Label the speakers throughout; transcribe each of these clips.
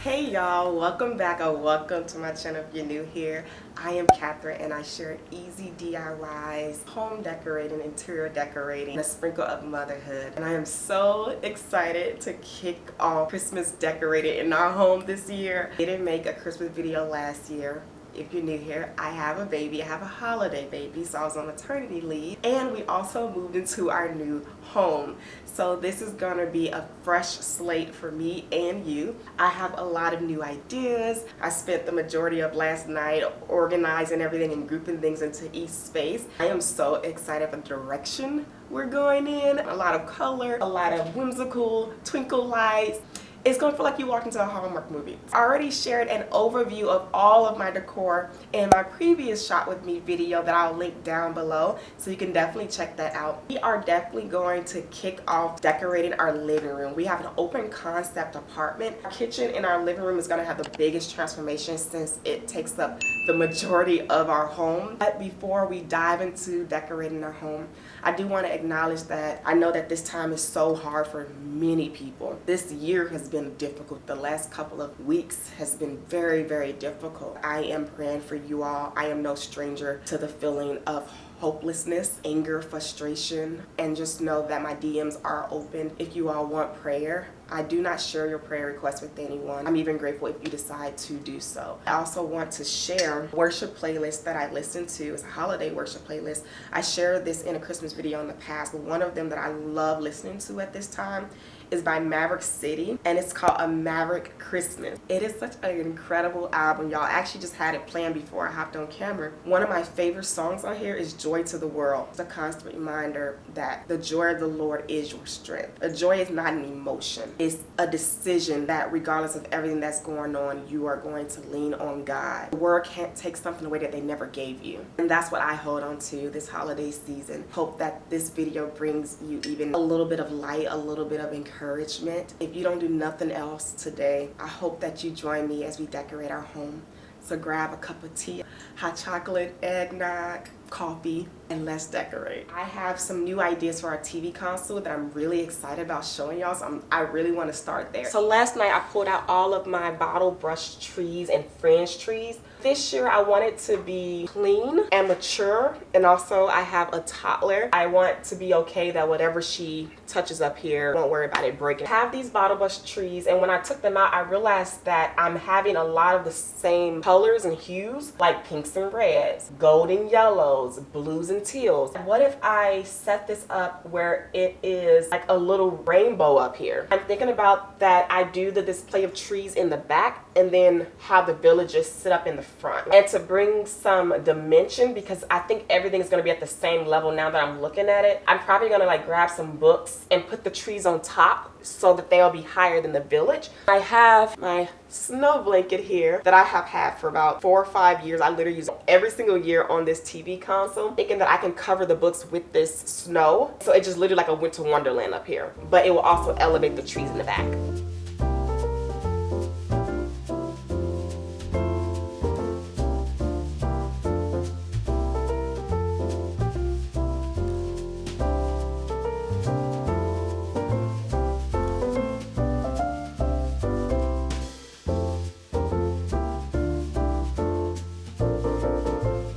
Speaker 1: Hey y'all, welcome back or welcome to my channel if you're new here. I am Katherine and I share easy DIYs, home decorating, interior decorating, and a sprinkle of motherhood. And I am so excited to kick off Christmas decorating in our home this year. I didn't make a Christmas video last year. If you're new here, I have a baby. I have a holiday baby, so I was on maternity leave. And we also moved into our new home. So this is gonna be a fresh slate for me and you. I have a lot of new ideas. I spent the majority of last night organizing everything and grouping things into each space. I am so excited for the direction we're going in. A lot of color, a lot of whimsical twinkle lights. It's going to feel like you walked into a Hallmark movie. I already shared an overview of all of my decor in my previous Shop With Me video that I'll link down below, so you can definitely check that out. We are definitely going to kick off decorating our living room. We have an open concept apartment. Our kitchen in our living room is going to have the biggest transformation since it takes up the majority of our home. But before we dive into decorating our home, I do want to acknowledge that I know that this time is so hard for many people. This year has been difficult. The last couple of weeks has been very, very difficult. I am praying for you all. I am no stranger to the feeling of hopelessness, anger, frustration, and just know that my DMs are open if you all want prayer. I do not share your prayer requests with anyone. I'm even grateful if you decide to do so. I also want to share worship playlist that I listen to. It's a holiday worship playlist. I shared this in a Christmas video in the past, but one of them that I love listening to at this time is by Maverick City, and it's called A Maverick Christmas. It is such an incredible album, y'all. I actually just had it planned before I hopped on camera. One of my favorite songs on here is Joy to the World. It's a constant reminder that the joy of the Lord is your strength. A joy is not an emotion. It's a decision that regardless of everything that's going on, you are going to lean on God. The world can't take something away that they never gave you. And that's what I hold on to this holiday season. Hope that this video brings you even a little bit of light, a little bit of encouragement. If you don't do nothing else today, I hope that you join me as we decorate our home. So grab a cup of tea, hot chocolate, eggnog, coffee, and let's decorate. I have some new ideas for our TV console that I'm really excited about showing y'all, so I really want to start there. So last night I pulled out all of my bottle brush trees and fringe trees. This year I want it to be clean and mature, and also I have a toddler. I want to be okay that whatever she touches up here, won't worry about it breaking. I have these bottle brush trees, and when I took them out I realized that I'm having a lot of the same colors and hues, like pinks and reds, gold and yellows, blues and teals. What if I set this up where it is like a little rainbow up here? I'm thinking about that I do the display of trees in the back and then have the villagers sit up in the front. And to bring some dimension, because I think everything is going to be at the same level now that I'm looking at it, I'm probably going to like grab some books and put the trees on top so that they'll be higher than the village. I have my snow blanket here that I have had for about 4 or 5 years. I literally use it every single year on this TV console, thinking that I can cover the books with this snow. So it's just literally like a winter wonderland up here, but it will also elevate the trees in the back.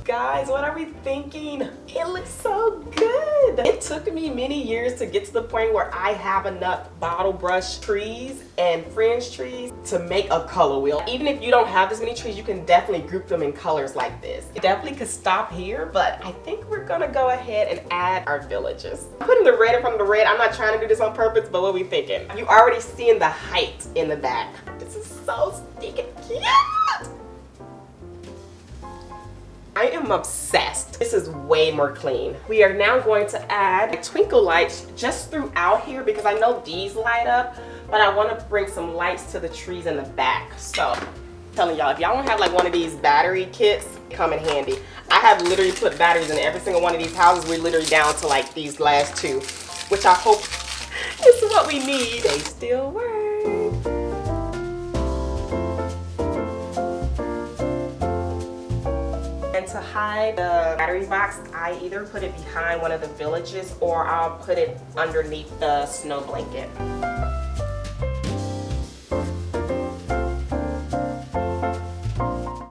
Speaker 1: Guys, what are we thinking? It looks so good. took me many years to get to the point where I have enough bottle brush trees and fringe trees to make a color wheel. Even if you don't have this many trees, you can definitely group them in colors like this. It definitely could stop here, but I think we're gonna go ahead and add our villages. I'm putting the red in front of the red. I'm not trying to do this on purpose, but what are we thinking? You already seeing the height in the back. This is so stinking cute. I am obsessed. This is way more clean. We are now going to add twinkle lights just throughout here because I know these light up, but I want to bring some lights to the trees in the back. So I'm telling y'all, if y'all don't have like one of these battery kits, come in handy. I have literally put batteries in every single one of these houses. We're literally down to like these last two, which I hope is what we need. They still work. And to hide the battery box, I either put it behind one of the villages or I'll put it underneath the snow blanket.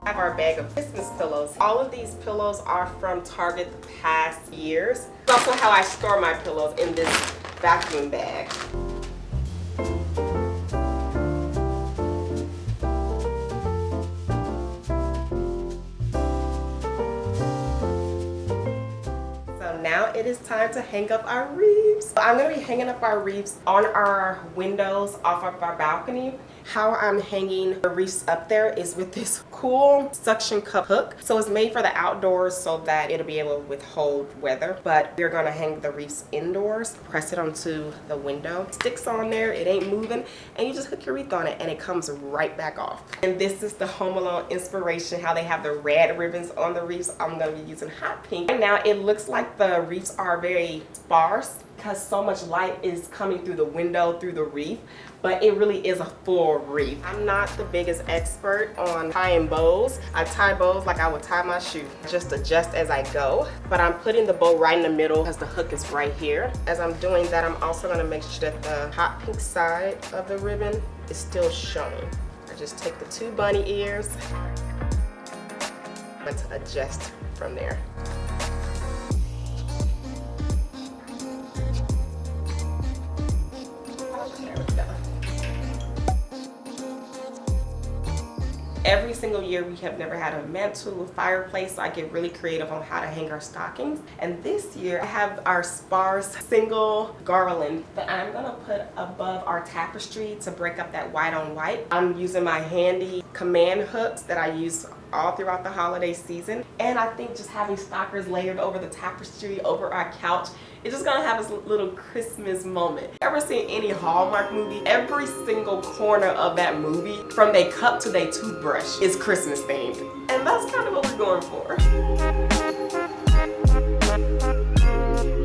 Speaker 1: I have our bag of Christmas pillows. All of these pillows are from Target the past years. It's also how I store my pillows, in this vacuum bag. Now it is time to hang up our wreaths. I'm going to be hanging up our wreaths on our windows off of our balcony. How I'm hanging the wreaths up there is with this cool suction cup hook. So it's made for the outdoors so that it'll be able to withhold weather. But we're going to hang the wreaths indoors, press it onto the window. It sticks on there, it ain't moving, and you just hook your wreath on it and it comes right back off. And this is the Home Alone inspiration, how they have the red ribbons on the wreaths. I'm going to be using hot pink. Right now it looks like the wreaths are very sparse because so much light is coming through the window, through the wreath, but it really is a full wreath. I'm not the biggest expert on tying bows. I tie bows like I would tie my shoe, just adjust as I go, but I'm putting the bow right in the middle because the hook is right here. As I'm doing that, I'm also going to make sure that the hot pink side of the ribbon is still showing. I just take the two bunny ears and adjust from there. Every single year we have never had a mantle or fireplace, so I get really creative on how to hang our stockings. And this year I have our sparse single garland that I'm gonna put above our tapestry to break up that white on white. I'm using my handy command hooks that I use all throughout the holiday season. And I think just having stockers layered over the tapestry, over our couch, it's just gonna have this little Christmas moment. Ever seen any Hallmark movie? Every single corner of that movie, from their cup to their toothbrush, is Christmas themed. And that's kind of what we're going for.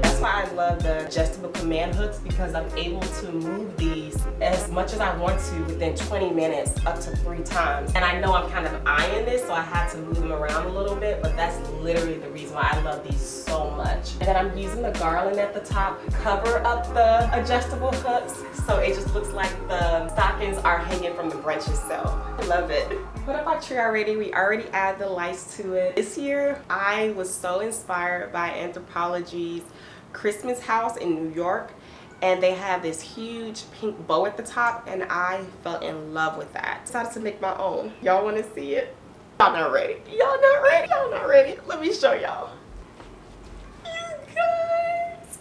Speaker 1: That's why I love the adjustable command hooks, because I'm able to move these as much as I want to within 20 minutes, up to 3 times. And I know I'm kind of eyeing this, so I had to move them around a little bit, but that's literally the reason why I love these so much. And then I'm using the garland at the top, cover up the adjustable hooks, so it just looks like the stockings are hanging from the branch itself. I love it. Put up our tree already. We already added the lights to it. This year, I was so inspired by Anthropologie's Christmas house in New York, and they have this huge pink bow at the top, and I fell in love with that. Decided to make my own. Y'all want to see it? Y'all not ready. Y'all not ready. Y'all not ready. Let me show y'all. You guys,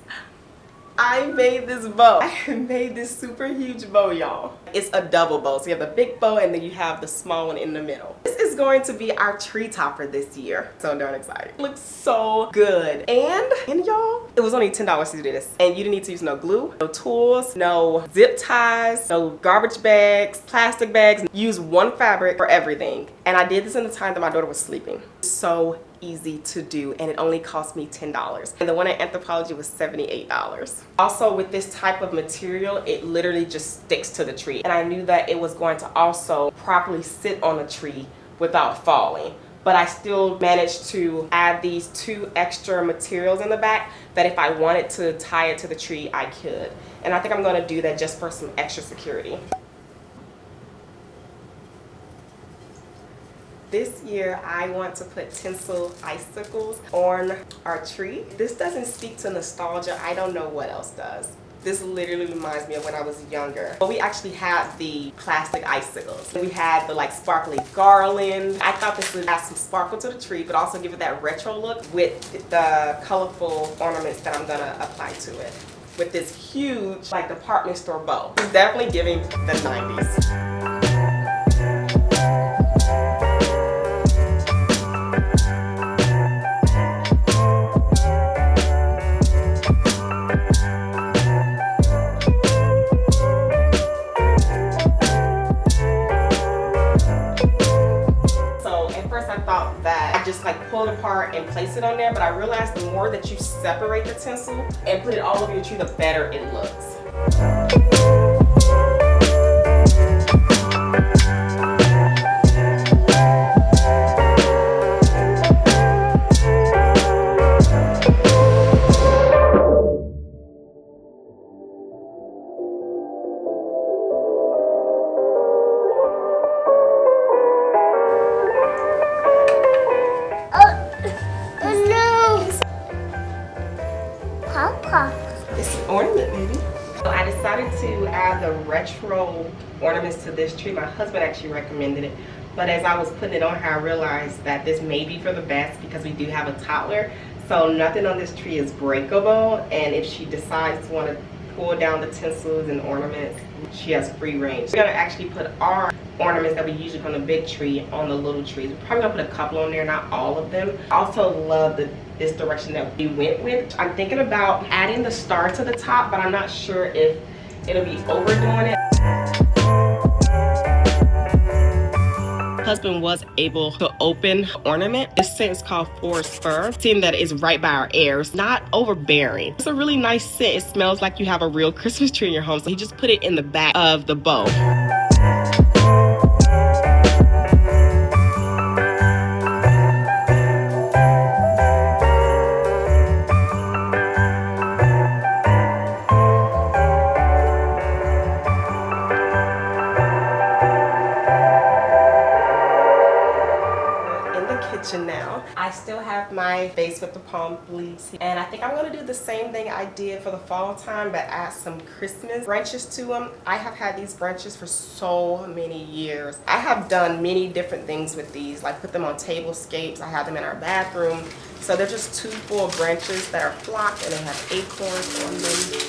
Speaker 1: I made this bow. I made this super huge bow, y'all. It's a double bow. So you have the big bow and then you have the small one in the middle. This is going to be our tree topper this year. So darn excited. It looks so good. And y'all, it was only $10 to do this. And you didn't need to use no glue, no tools, no zip ties, no garbage bags, plastic bags. Use one fabric for everything. And I did this in the time that my daughter was sleeping. So easy to do, and it only cost me $10. And the one at Anthropologie was $78. Also, with this type of material, it literally just sticks to the tree. And I knew that it was going to also properly sit on a tree without falling. But I still managed to add these 2 extra materials in the back that if I wanted to tie it to the tree, I could. And I think I'm going to do that just for some extra security. This year I want to put tinsel icicles on our tree. This doesn't speak to nostalgia. I don't know what else does. This literally reminds me of when I was younger. But we actually had the plastic icicles. We had the like sparkly garland. I thought this would add some sparkle to the tree, but also give it that retro look with the colorful ornaments that I'm gonna apply to it. With this huge like department store bow. It's definitely giving the 90s. Just like pull it apart and place it on there, but I realized the more that you separate the tinsel and put it all over your tree, the better it looks. It's an ornament, baby. So I decided to add the retro ornaments to this tree. My husband actually recommended it, but as I was putting it on her, I realized that this may be for the best because we do have a toddler. So nothing on this tree is breakable, and if she decides to want to pull down the tinsels and ornaments, she has free range. We're gonna actually put our ornaments that we usually put on the big tree on the little trees. We're probably gonna put a couple on there, not all of them. I also love this direction that we went with. I'm thinking about adding the star to the top, but I'm not sure if it'll be overdoing it. Husband was able to open the ornament. This scent is called Forest Fir. Seeing that it's right by our ears, not overbearing. It's a really nice scent. It smells like you have a real Christmas tree in your home. So he just put it in the back of the bow. Now I still have my vase with the palm leaves, and I think I'm going to do the same thing I did for the fall time, but add some Christmas branches to them. I have had these branches for so many years. I have done many different things with these, like put them on tablescapes. I have them in our bathroom. So they're just two full branches that are flocked, and they have acorns on them.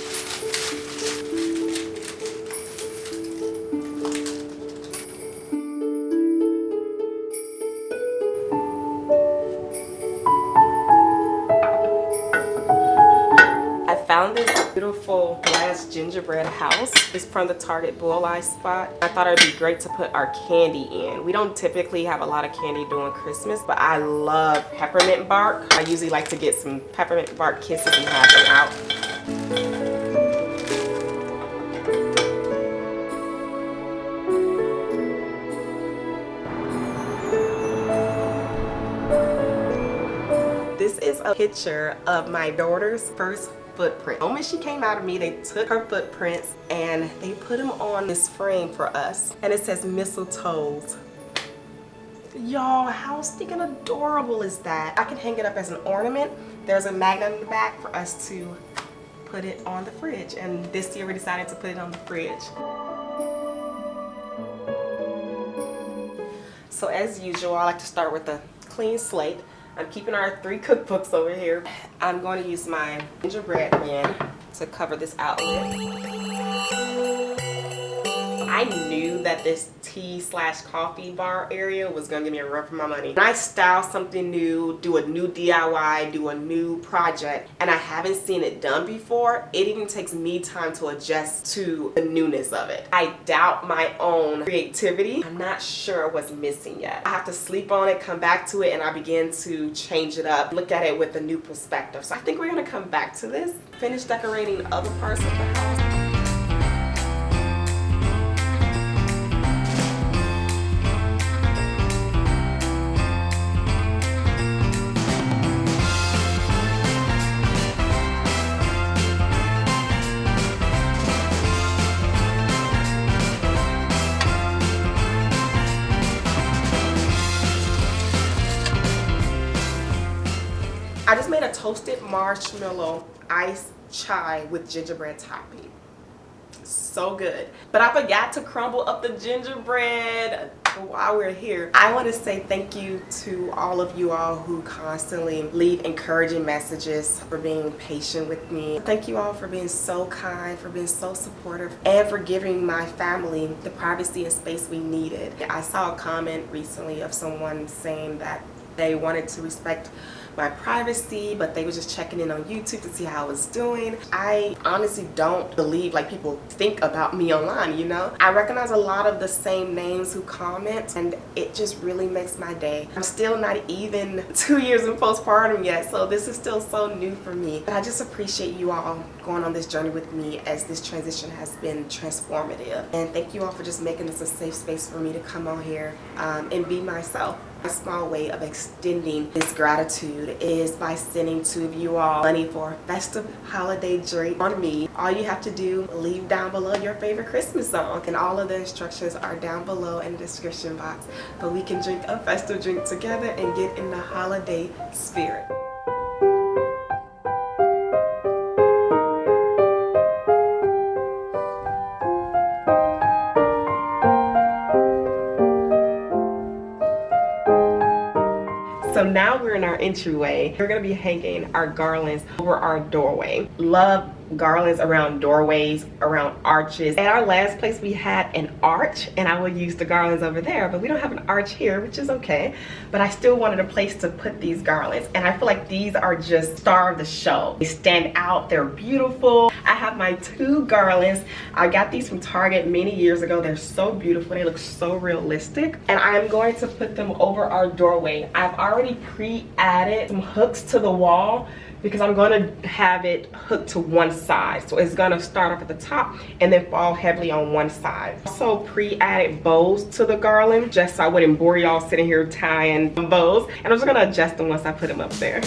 Speaker 1: Found this beautiful glass gingerbread house. It's from the Target Bullseye spot. I thought it would be great to put our candy in. We don't typically have a lot of candy during Christmas, but I love peppermint bark. I usually like to get some peppermint bark kisses and have them out. This is a picture of my daughter's first footprint. The moment she came out of me, they took her footprints and they put them on this frame for us. And it says mistletoes. Y'all, how stinking adorable is that? I can hang it up as an ornament. There's a magnet in the back for us to put it on the fridge. And this year we decided to put it on the fridge. So as usual, I like to start with a clean slate. I'm keeping our 3 cookbooks over here. I'm going to use my gingerbread man to cover this outlet. I knew that this tea/coffee bar area was gonna give me a run for my money. When I style something new, do a new DIY, do a new project, and I haven't seen it done before, it even takes me time to adjust to the newness of it. I doubt my own creativity. I'm not sure what's missing yet. I have to sleep on it, come back to it, and I begin to change it up, look at it with a new perspective. So I think we're gonna come back to this, finish decorating other parts of the house. just made a toasted marshmallow iced chai with gingerbread topping. So good. But I forgot to crumble up the gingerbread while we're here. I want to say thank you to all of you all who constantly leave encouraging messages, for being patient with me. Thank you all for being so kind, for being so supportive, and for giving my family the privacy and space we needed. I saw a comment recently of someone saying that they wanted to respect my privacy, but they were just checking in on YouTube to see how I was doing. I honestly don't believe like people think about me online, you know? I recognize a lot of the same names who comment, and it just really makes my day. I'm still not even 2 years in postpartum yet, so this is still so new for me. But I just appreciate you all going on this journey with me, as this transition has been transformative. And thank you all for just making this a safe space for me to come on here and be myself. A small way of extending this gratitude is by sending two of you all money for a festive holiday drink on me. All you have to do, leave down below your favorite Christmas song, and all of the instructions are down below in the description box. But we can drink a festive drink together and get in the holiday spirit. So now we're in our entryway. We're gonna be hanging our garlands over our doorway. Love garlands around doorways, around arches. At our last place we had an arch, and I would use the garlands over there, but we don't have an arch here, which is okay. But I still wanted a place to put these garlands, and I feel like these are just star of the show. They stand out, they're beautiful. I have my two garlands. I got these from Target many years ago. They're so beautiful, they look so realistic, and I'm going to put them over our doorway. I've already pre-added some hooks to the wall because I'm going to have it hooked to one side. So it's going to start off at the top and then fall heavily on one side. Also pre-added bows to the garland, just so I wouldn't bore y'all sitting here tying bows. And I'm just going to adjust them once I put them up there.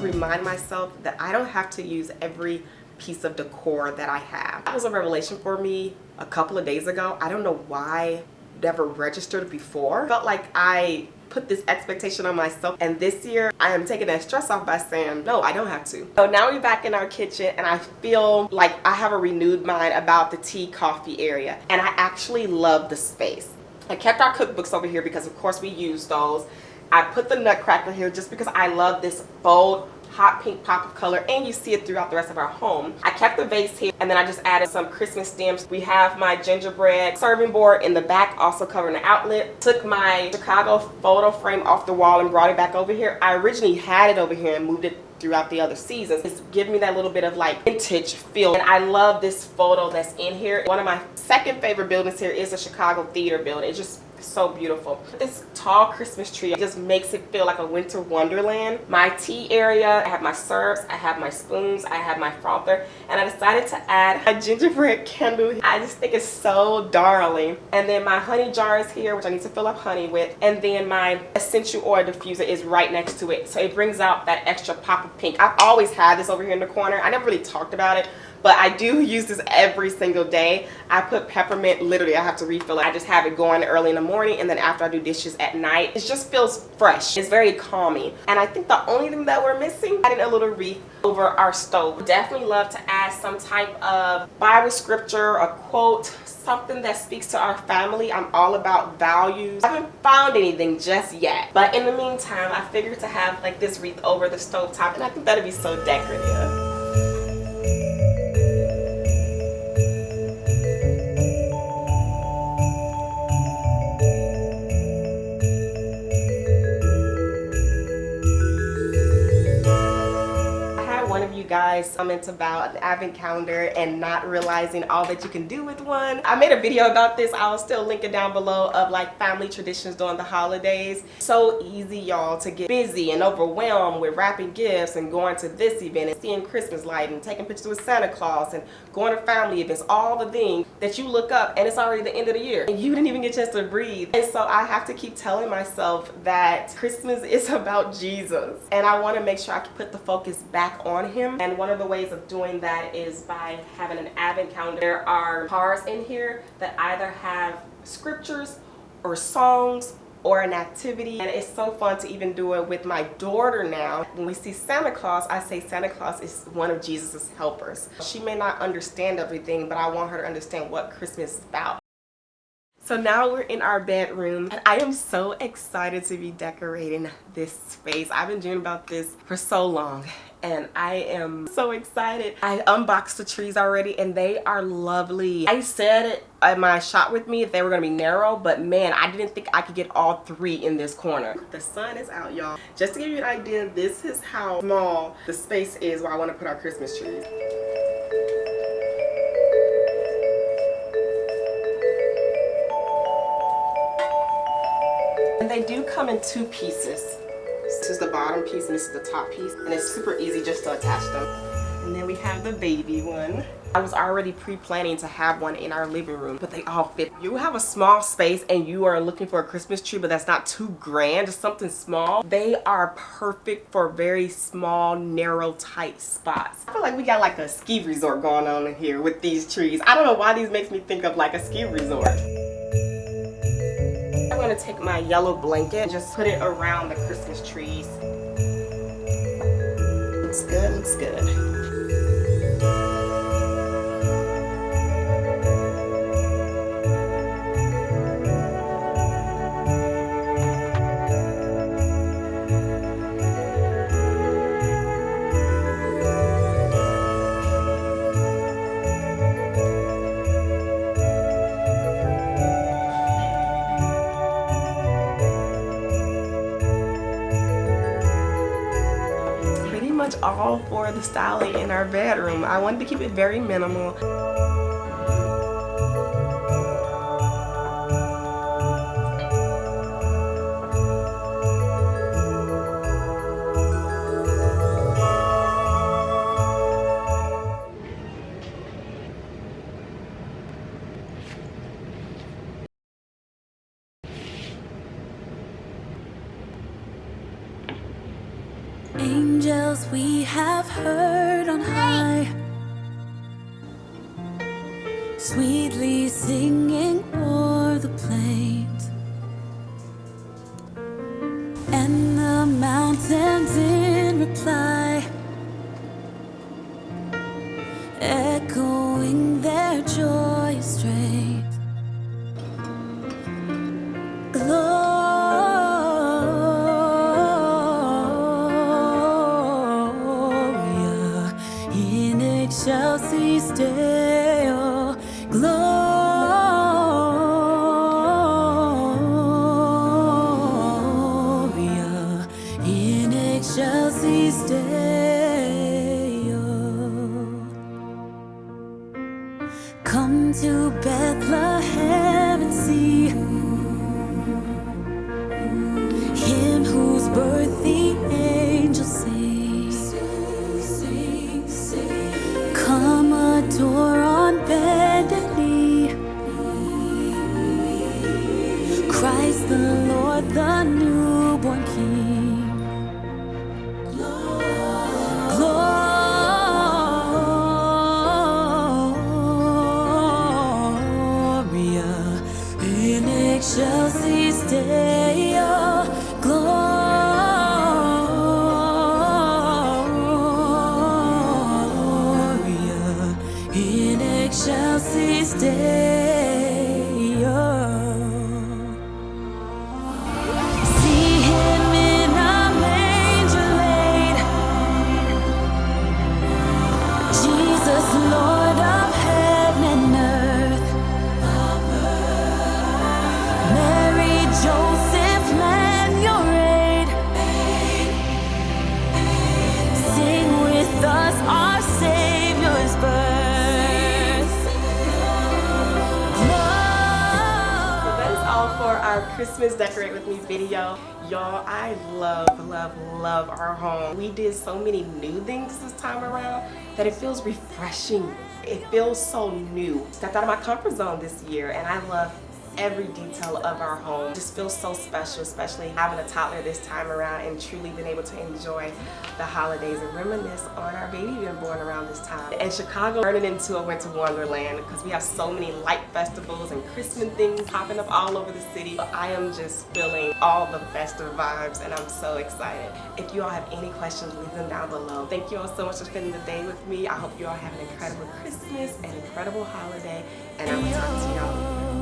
Speaker 1: Remind myself that I don't have to use every piece of decor that I have. That was a revelation for me a couple of days ago. I don't know why never registered before. Felt like I put this expectation on myself, and this year I am taking that stress off by saying no, I don't have to. So now we're back in our kitchen, and I feel like I have a renewed mind about the tea coffee area, and I actually love the space. I kept our cookbooks over here because of course we use those. I put the nutcracker here just because I love this bold hot pink pop of color, and you see it throughout the rest of our home. I kept the vase here, and then I just added some Christmas stems. We have my gingerbread serving board in the back, also covering the outlet. Took my Chicago photo frame off the wall and brought it back over here. I originally had it over here and moved it throughout the other seasons. It's giving me that little bit of like vintage feel, and I love this photo that's in here. One of my second favorite buildings here is the Chicago Theater building. It's just so beautiful. This tall Christmas tree just makes it feel like a winter wonderland. My tea area, I have my syrups, I have my spoons, I have my frother, and I decided to add a gingerbread candle. I just think it's so darling. And then my honey jar is here, which I need to fill up honey with, and then my essential oil diffuser is right next to it, so it brings out that extra pop of pink. I've always had this over here in the corner. I never really talked about it, but I do use this every single day. I put peppermint, literally I have to refill it. I just have it going early in the morning, and then after I do dishes at night. It just feels fresh. It's very calming. And I think the only thing that we're missing, adding a little wreath over our stove. Definitely love to add some type of Bible scripture, a quote, something that speaks to our family. I'm all about values. I haven't found anything just yet, but in the meantime, I figured to have like this wreath over the stove top, and I think that'd be so decorative. guys comment about an advent calendar and not realizing all that you can do with one. I made a video about this. I'll still link it down below, of like family traditions during the holidays. So easy, y'all, to get busy and overwhelmed with wrapping gifts and going to this event and seeing Christmas light and taking pictures with Santa Claus and going to family events, all the things that you look up and it's already the end of the year and you didn't even get a chance to breathe. And so I have to keep telling myself that Christmas is about Jesus, and I want to make sure I can put the focus back on him. And one of the ways of doing that is by having an advent calendar. There are cards in here that either have scriptures or songs or an activity, and it's so fun to even do it with my daughter now. When we see Santa Claus, I say Santa Claus is one of Jesus's helpers. She may not understand everything, but I want her to understand what Christmas is about. So now we're in our bedroom, and I am so excited to be decorating this space. I've been dreaming about this for so long, and I am so excited. I unboxed the trees already, and they are lovely. I said at my shop with me if they were gonna be narrow, but man, I didn't think I could get all three in this corner. The sun is out, y'all. Just to give you an idea, this is how small the space is where I want to put our Christmas trees. And they do come in two pieces. This is the bottom piece and this is the top piece. And it's super easy just to attach them. And then we have the baby one. I was already pre-planning to have one in our living room, but they all fit. You have a small space and you are looking for a Christmas tree, but that's not too grand, just something small. They are perfect for very small, narrow, tight spots. I feel like we got like a ski resort going on in here with these trees. I don't know why these makes me think of like a ski resort. I'm gonna take my yellow blanket and just put it around the Christmas trees. Looks good, looks good. All for the styling in our bedroom. I wanted to keep it very minimal.
Speaker 2: Angels we have heard on high, sweetly singing o'er the plains, and the mountains in reply, echoing their joyous strains. Chelsea's day, oh, Gloria in excelsis Deo. Come to Bethlehem and see him whose birth the angels sing. Come adore on bended knee Christ the Lord, the newborn King. Gloria in excelsis Deo. Excelsis Deo. See him in a manger laid, Jesus, Lord of heaven and earth. Mary, Joseph, lend your aid.
Speaker 1: for our Christmas Decorate With Me video. Y'all, I love our home. We did so many new things this time around that it feels refreshing. It feels so new. Stepped out of my comfort zone this year, and I love every detail of our home. It just feels so special, especially having a toddler this time around and truly been able to enjoy the holidays and reminisce on our baby being born around this time. And Chicago turning into a winter wonderland because we have so many light festivals and Christmas things popping up all over the city. But I am just feeling all the festive vibes and I'm so excited. If you all have any questions, leave them down below. Thank you all so much for spending the day with me. I hope you all have an incredible Christmas and incredible holiday, and I will talk to y'all later.